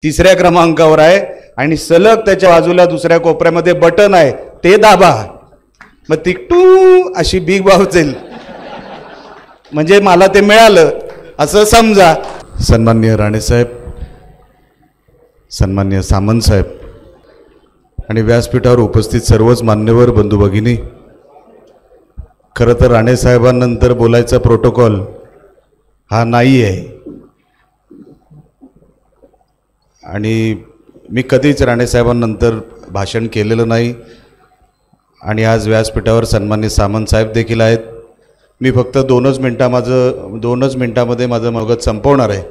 तिसऱ्या क्रमांकावर आहे आणि सलग त्याच्या बाजूला दुसऱ्या कोपऱ्यामध्ये बटन आहे ते दाबा, मग ती टू अशी बिग बाउस येईल, म्हणजे मला ते मिळालं असं समजा. सन्माननीय राणेसाहेब, सन्माननीय सामंत साहेब आणि व्यासपीठावर उपस्थित सर्वच मान्यवर बंधू भगिनी, खरं तर राणेसाहेबांनंतर बोलायचा प्रोटोकॉल हा नाही आहे आणि मी कधीच राणेसाहेबांनंतर भाषण केलेलं नाही आणि आज व्यासपीठावर सन्माननीय सामंत साहेब देखील आहेत. मी फक्त 2च मिनटामध्ये माझं मगज संपवणार आहे.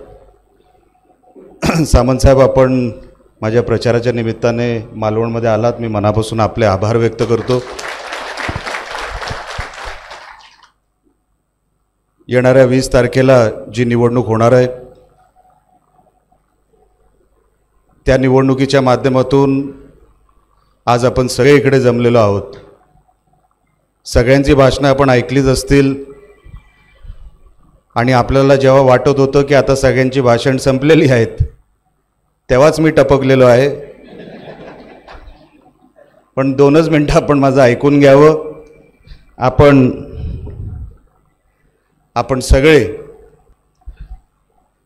सामंत साहेब, आपण माझ्या प्रचाराच्या निमित्ताने मालवणमध्ये आलात, मी मनापासून आपले आभार व्यक्त करतो. येणाऱ्या 20 तारखेला जी निवडणूक होणार आहे त्या निवडणुकीच्या माध्यमातून आज आपण सगळे इकडे जमलेलो आहोत. सगळ्यांची भाषणं आपण ऐकलीच असतील आणि आपल्याला जेव्हा वाटत होतं की आता सगळ्यांची भाषण संपलेली आहेत तेव्हाच मी टपकलेलो आहे. पण 2च मिनटं आपण माझं ऐकून घ्यावं. आपण सगळे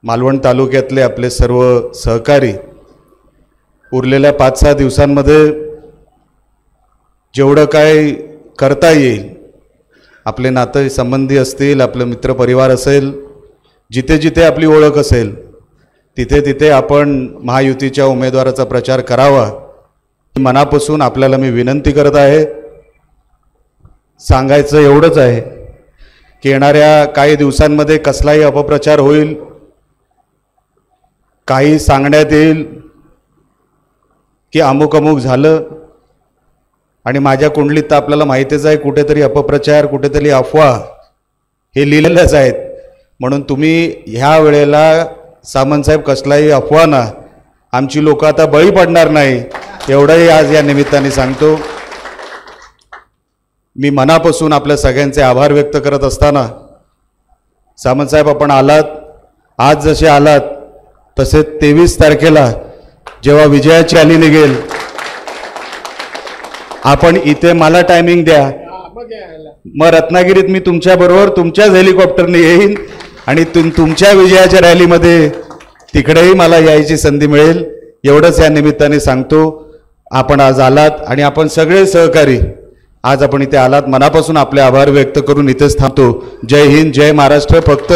मालवण तालुक्यातले आपले सर्व सहकारी उरलेल्या 5-6 दिवसांमध्ये जेवढं काय करता येईल, आपले नाते संबंधी असतील, आपलं मित्रपरिवार असेल, जिथे जिथे आपली ओळख असेल तिथे तिथे आपण महायुतीच्या उमेदवाराचा प्रचार करावा. मनापासून आपल्याला मी विनंती करत आहे. सांगायचं एवढंच आहे की येणाऱ्या काही दिवसांमध्ये कसलाही अपप्रचार होईल, काही सांगण्यात येईल की अमुक अमुक झालं आणि माझ्या कुंडलीत तर आपल्याला माहितीच आहे कुठेतरी अपप्रचार, कुठेतरी अफवा हे लिहिलेलंच आहेत. म्हणून तुम्ही ह्या वेळेला सामंतसाहेब कसलाही अफवा ना, आमची लोक आता बळी पडणार नाही एवढंही आज या निमित्ताने सांगतो. मी मनापासून आपल्या सगळ्यांचे आभार व्यक्त करत असताना, सामंतसाहेब आपण आलात, आज जसे आलात तसे 23 तारखेला जेव्हा विजयाची आली निघेल आपण इथे मला टायमिंग द्या, मग रत्नागिरीत मी तुमच्याबरोबर तुमच्याच हेलिकॉप्टरने येईन आणि तुमच्या विजयाच्या रॅलीमध्ये तिकडेही मला यायची संधी मिळेल. एवढंच या निमित्ताने सांगतो. आपण आज आलात आणि आपण सगळे सहकारी आज आपण इथे आलात, मनापासून आपले आभार व्यक्त करून इथेच थांबतो. जय हिंद, जय महाराष्ट्र. फक्त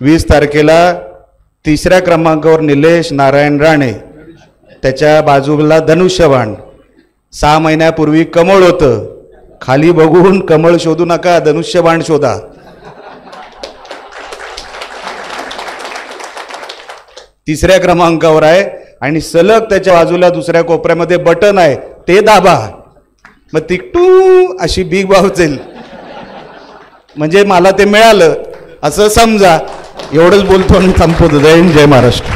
20 तारखेला 3ऱ्या क्रमांकावर निलेश नारायण राणे, त्याच्या बाजूला धनुष्यबाण. 6 महिन्यापूर्वी कमळ होतं, खाली बघून कमळ शोधू नका, धनुष्यबाण शोधा. तिसऱ्या क्रमांकावर आहे आणि सलग त्याच्या बाजूला दुसऱ्या कोपऱ्यामध्ये बटन आहे ते दाबा, मग ती टू अशी बिग बाउस येईल, म्हणजे मला ते मिळालं असं समजा. एवढंच बोलतो आणि संपवतो. जय हिंद, जय महाराष्ट्र.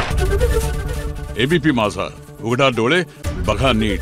एबीपी माझा, उघडा डोळे बघा नीट.